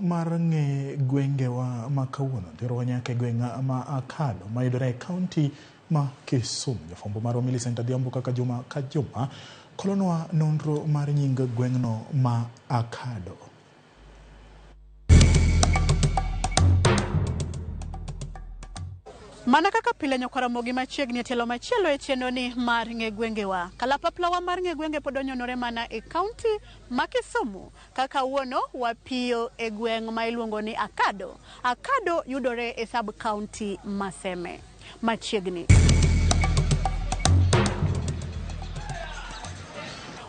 mar ng'e gwengewa ma kawuono dhiro nyaka gweng'a ma Akado mayudore e kaunti ma Kisumu. Jafwambo marwa Millicent Adhiambo kaka juma ka juma kolonwa nonro mar nying gweng'no ma Akado. Mana kaka pile nyokaramogi machiegni e tielo machielo e chenro ni mar ng'e gwengewa. Kalapaplawa mar ng'e gwenge pod onyonore mana e kaunti ma Kisumu. Kaka wuono wapiyo e gweng' ma iluongo ni Akado. Akado yudore e sub county ma Seme machiegni.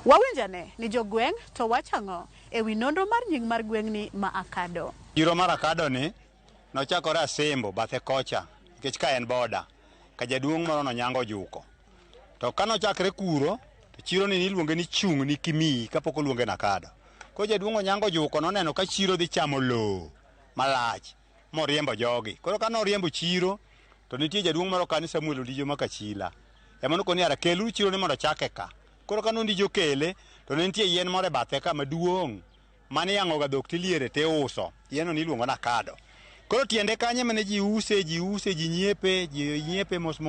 Wawinjane ni jogweng' to wachang'o e wi nonro mar nying mar gweng'ni ma Akado. Chiro mar Akado ni nochakore Asembo bathe kocha nikech ka en boda ka jaduong' moro nonyango juko. To kanochakre kuro to chiro ni niluonge ni chung' ni Kimii kapok oluonge na Akado. Ko jaduong' onyango juko noneno ka chiro dhi chamo lowo malach moriembo jogi. Koro kanoriembo chiro to nitie jaduong' moro kani Samuel Odijo Makachila. Emano koni ara kelu chiro ni mondo chake ka. Koro kanondijo kele to ne nitie yien moro e bathe ka maduong' mane yang'o ga dhok tiliere te uso. Yieno niluongo na Akado. Koro tiende kanye mane ji use, ji nyiepe mos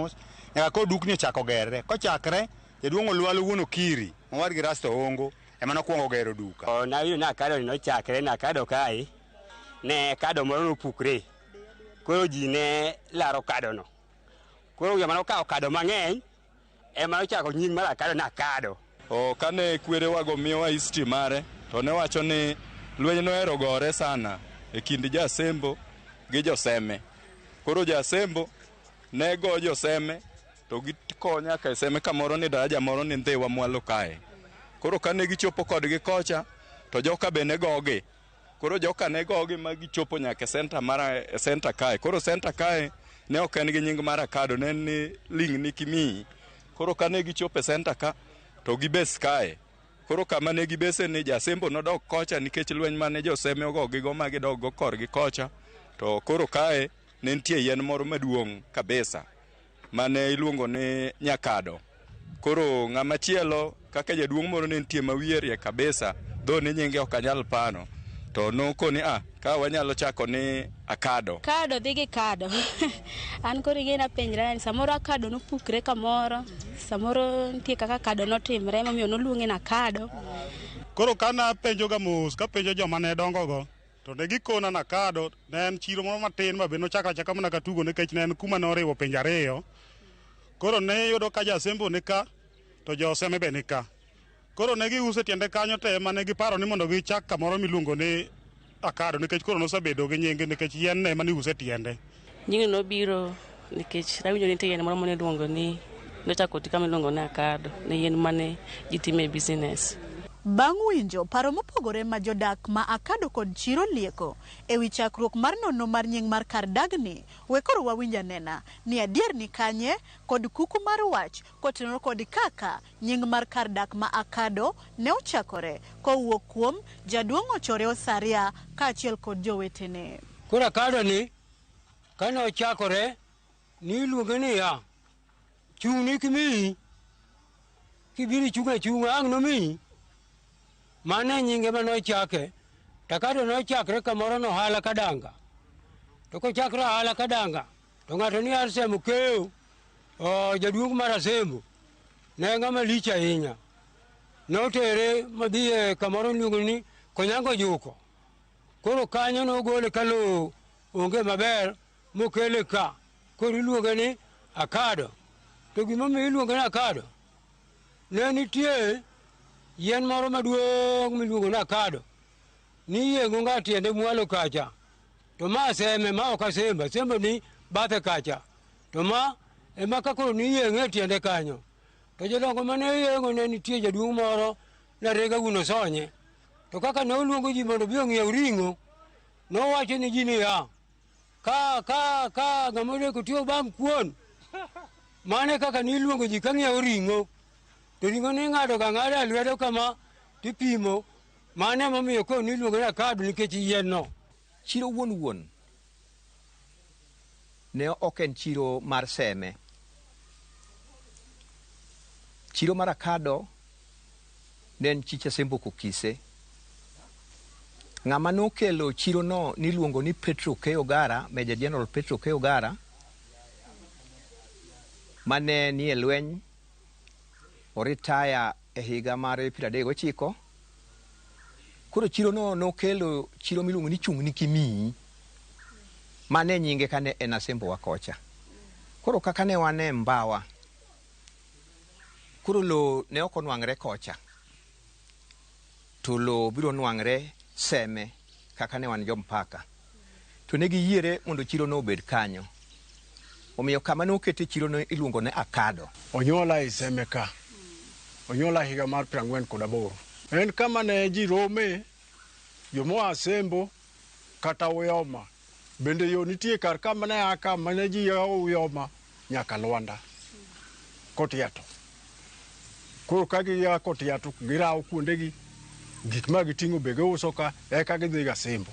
nyaka ko dukni ochako gerre. Kochakre jaduong' Olwalo wuon Okiri mowar gi Rasto Ongo ema nokwongo gero duka. Nawinjo ni Akado ni nochakre na Akado kae ne Akado moro nopukre. Koro ji ne laro Akado no. Koro joma nokawo Akado mang'eny ema nochako nying mar Akado na Akado. Kane kwerewago miyowa history mare to ne wacho ni lweny nohero gore sana e kind Jasembo gi Joseme. Koro Jasembo ne go Joseme to gikonya ka Seme kamoro ni daraja moro ni Ndhiwa mwalo kae. Koro kane gichopo kodgi kocha to joka bene gogi. Koro joka ne gogi ma gichopo nyaka center kae. Koro center kae ne ok en gi nying mar Akado, ne ni ling ni Kimii. Koro kane gichopo e center ka to gibes kae. Koro kama ne gibese ni Jasembo nodok kocha nikech lweny mane Joseme ogogi go ma gidok go korgi kocha. To koro kae ne nitie yien moro maduong' kabisa mane iluongo ni Nyakado. Koro ng'ama chielo kaka jaduong' moro ne nitie mawierie kabisa, dho ni nyinge ok anyal pano. To nokoni ka wanyalo chako ni Akado. Akado dhi gi Akado. An koro gina penjra ni samoro Akado nopukre kamoro, samoro nitie kaka Akado notimre momiyo noluonge na Akado. Koro kana penjo ga mos, ka penjo joma ne dongo go, to ne gikona na Akado, ne en chiro moro matin ma be nochako achaka mana katugo nikech ne en kuma noriwo pinje ariyo. Koro ne yudo ka Jasembo ni ka to Joseme be ni ka. Koro ne giuse tiende kanyo te mane giparo ni mondo gichak kamoro miluongo ni Akado nikech koro nosebedo gi nyinge nikech yien ne mane use tiende. Nyinge nobiro nikech nawinjo ni nitie yien moro mane iluongo ni nochako ti kama iluongo ni Akado, ne yien mane ji time business. Bang' winjo paro mopogore ma jodak ma Akado kod chiro lieko e wi chakruok mar nono mar nying mar kar dagni, we koro wawinja nena ni adier ni kanye kod kuku mar wach kotenore kod kaka nying mar kar dak ma Akado ne ochakore kowuok kuom jaduong' Ochore Osaria kaachiel kod jowetene. Koro Akado ni kane ochakore ni iluonge ni chung' ni Kimii, kibiro chunga ang' nomiyi. Mane nyinge ma nochake, to Akado nochakre kamoro nohala kadanga. To kochakre ohala kadanga, to ng'ato ni Asembo keyo, jaduong' mar Asembo, ne ng'ama lich ahinya. Notere madhi kamoro niluongo ni Konyango Juko. Koro kanyo nogole ka lowo onge maber mokele ka. Koro iluonge ni Akado. To gimomiyo iluonge ni Akado, ne nitie yien moro maduong' miluongo ni Akado. Ni yeng'o nga tiende mwalo kacha. To ma Seme ma ok Asembo, Asembo ni bathe kacha. To ma ema kakoro ni yeng'e tiende kanyo. To jodongo mane yeng'o ne nitie jaduong' moro na rega uno sonye. To kaka ne oluongo ji mondo bi ong'iew ring'o, nowacho ni ji ni ka ng'amodeko tiyo bang' kuon. Mane kaka ni iluongo ji ka ng'iew ring'o. To ring'o ni ng'ado ka ng'ado lwedo kama tipimo. Mane momiyo ko ni luongo ni Akado nikech yien no. Chiro wuon ne ok en chiro mar Seme. Chiro mar Akado ne en chich Asembo Kokise. Ng'ama nokelo chirono niluongo ni Petro Keogara, Major General Petro Keogara, mane ni e lweny, oritaya e higa mar 39. Koro chirono nokelo chiro miluongo ni Chung' ni Kimii, mane nyinge kane en Asembo wa kocha. Koro kaka ne wan e Mbawa, koro lo ne ok onwang're kocha, to lo biro nwang're Seme kaka ne wan jo Mpaka. To ne giyiere mondo chirono obed kanyo. Omiyo kama nokete chirono iluongo ne Akado. Onyola e Seme ka. Onyola higa mar 48. En kama ne ji rome, jomo Asembo kata Uyoma. Bende yo nitie kar kama ne aka mane ji Uyoma nyaka Lwanda. Kotiato. Koro kagi ya Kotiato girao kuondegi gik ma giting'o be giuso ka eka gidhi Asembo.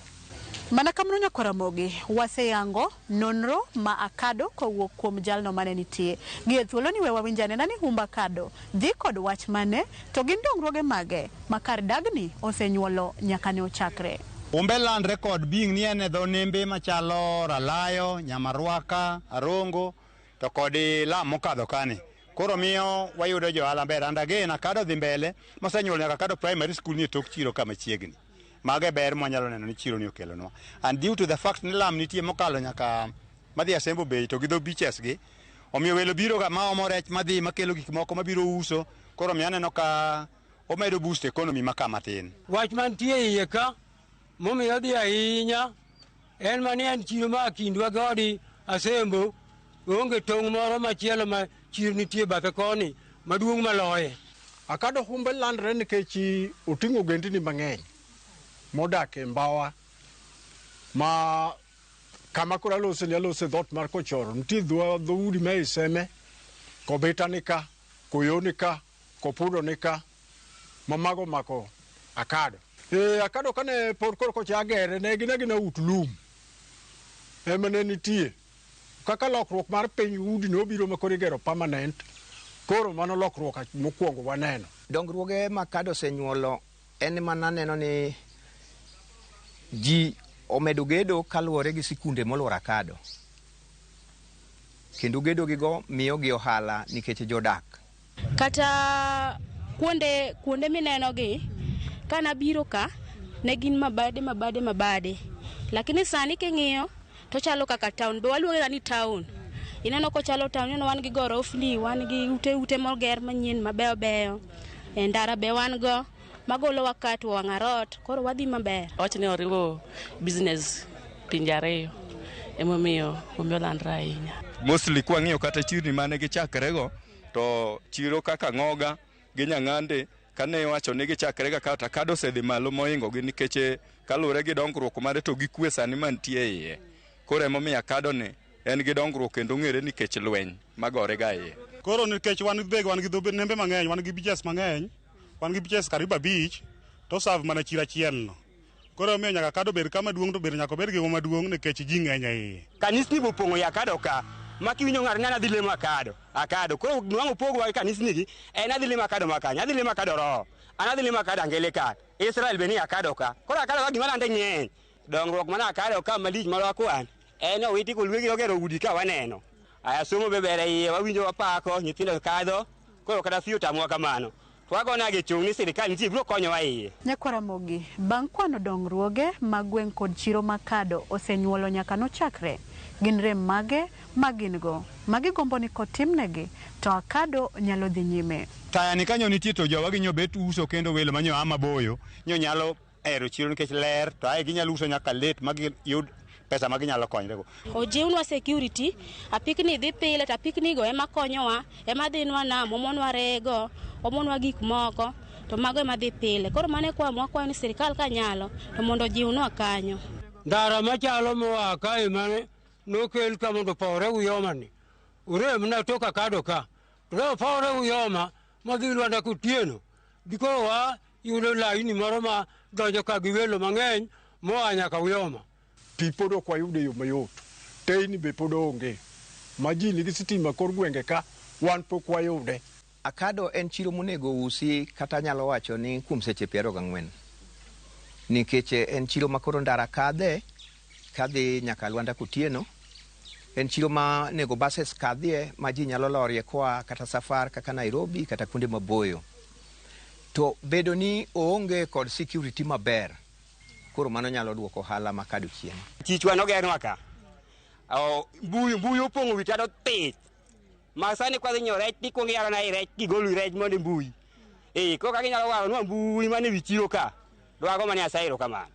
Mana kamano Nyakwaramogi, waseyango nonro ma Akado kowuok kuom jalno mane nitie. Gie thuolo ni we wawinj anena ni humb Akado dhi kod wach mane to gin dongruoge mage ma kar dagni osenyuolo nyaka ne ochakre. Humbe landre kod bing ni en e dho nembe machalo Ralayo, Nyamarwaka, Arongo to kod Lam mokadho kani. Koro miyo wayudo jo ala ber andage na Akado dhi mbele mosenyuolo nyaka Akado Primary School ni tok chiro kama chiegni. Mage ber mwanyalo neno ni chiro ni okelonwa. And due to the fact ni Lam nitie mokalo nyaka madhi Asembo Bay to gi dho beaches gi, omiyo welo biro ga ma omo rech madhi makelo gik moko mabiro uso. Koro miyo aneno ka omedo boost economy makama tin. Wach mantie iye ka momiyo dhi ahinya en mani en chiro ma kindwa godi Asembo, onge tong' moro machielo ma chiro nitie bathe koni maduong' maloye. Akado humbe landre nikech oting'o gendini mang'eny modak e Mbawa, ma kama kora lose dhot mar Kochoro. Nitie dhoudi ma e Seme, Kobeta nika, Koyo nika, Kopudo nika, mamago mako Akado. Akado kane por koro kocha gere ne gina ut lum. Ema ne nitie. Kaka lokruok mar piny udi no biro makoro igero permanent. Koro mano lokruok mokwongo waneno. Dongruoge ma Akado osenyuolo en mana neno ni ji omedo gedo kaluwore gi sikunde molworo Akado. Kendo gedo gigo miyo gi ohala nikech jodak. Kata kuonde mineno gi kana biro ka ne gin mabade. Lakini sani king'iyo to chalo kaka town. Be waluonge ni town. Ineno ko chalo town, ineno wan gi gorofni, wan gi ute moger manyien mabeyo. Ndara be wan go magolo wakati Wang'arot, koro wadhi maber. Wach ne oriwo business pinje ariyo emomiyo landra ahinya. Mostly kwa ng'iyo kata chirni mane gichakrego to chiro kaka Ng'oga gi Nyang'ande kane wacho ni gichakrega kata Akado osedhi malo moingo gi nikech kalure gi dongruok mare to gi kwe sani mantie iye. Koro emomiyo Akado ne en gi dongruok kendo ng'ere nikech lweny magore ga iye. Koro nikech wan gi dhobe nembe mang'eny, wan gi beaches mang'eny, wan gi beaches kariba beach to serve mana chiro achiel no. Koro miyo nyaka Akado bed kama duong' to bed nyaka bed gi maduong' nikech ji ng'eny iye. Kanisni bopong'o ya Akado ka makiwinjo ng'ana dhi lemo Akado. Koro nwang'o pogo wa kanisni gi en adhi lemo Akado makanya, adhi lemo Akado roho, an adhi lemo Akado Anglican. Israel be ni Akado ka. Koro Akado ka gima lande ng'eny. Dongruok mana Akado ka malich malwa kwan. En owiti kolwegi ogero udi ka waneno. Aya somo be ber iye, wawinjo wapako nyithindo kadho. Koro kata fiyo tamwa kamano. Twagona gi chung' ni sirikal nitie biro konyowa iye. Nyakwaramogi, bang' kwano dongruoge mag gweng' kod chiro ma Akado osenyuolo nyaka nochakre, gin rem mage magin go magigombo ni kotimnegi to Akado nyalo dhi nyime. Taya ni kanyo nitie to jowa ginyo bet uso kendo welo manyo ama boyo nyo nyalo ero chiro nikech ler to ai ginyalo uso nyaka let magiyud pesa maginyalo konyrego. Ojiwnwa security, apikni dhi pile to apikni go ema konyowa, ema dhinwa nam, omonwa rego, omonwa gik moko, to mago ema dhi pile. Koro mane kwa ni sirikal ka nyalo to mondo jiwnwa kanyo. Ndara machalo moa kae mane nokel ka mondo pore Uyoma ni. Urem na toka Akado ka. Ure pore Uyoma madhi Lwanda Kotieno. Dikoro wa yudo laini moro ma donjo ka gi welo mang'eny moa nyaka Uyoma. Pi pod ok wayude yo mayot. Teyni be pod onge. Ma ji nigi sitima kor gwenge ka wan pok wayude. Akado en chiro monego usi kata nyalo wacho ni kuom seche 40. nikech en chiro makoro ndara kadhi nyaka Lwanda Kotieno. En chiro ma nego buses kadhie ma ji nyalo lorie koa kata safar kaka Nairobi kata kuonde maboyo. To bedo ni oonge kod security maber, koro mano nyalo duoko ohala ma kado chien. Chichwa nogernwa ka. Mbui opong'o wi tado thith. Ma sani kwadhi nyiewo rech tikwongo iyaro na rech kigolo rech mondo mbui. Koro kaka inyalo waronwa mbui mane wi chiro ka. Dwago mane asairo kamano.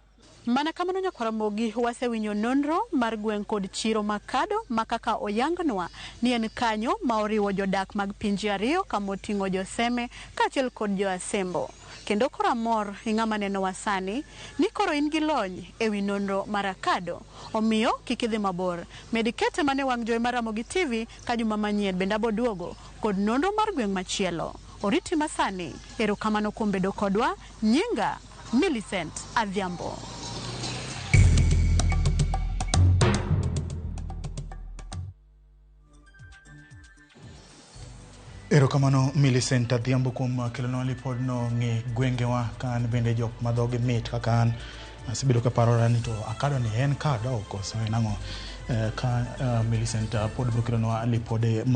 Mana kamano Nyakwaramogi wasewinjo nonro mar gweng' kod chiro makado makaka oyangnwa ni en kanyo ma oriwo jodak mag pinje ariyo kamoting'o joseme kaachiel kod jo Asembo. Kendo koro amor ing'ama neno wasani ni koro in gi lony ewi nonro mar akado. Omiyo kik idhi mabor. Medikete mane wang' jowi mar Ramogi TV ka juma manyien bende aboduogo kod nonro mar gweng' machielo. Oriti masani, erokamano kuom bedo kodwa. Nyinga Millicent Adhiambo. Erokamano Millicent Adhiambo kuom kelonwa lipodno ng'e gwengewa kan bende jok madhoge mit kaka an asebedo ka parora ni to akado ni en kado koso en ang'o ka Millicent pod biro kelonwa lipode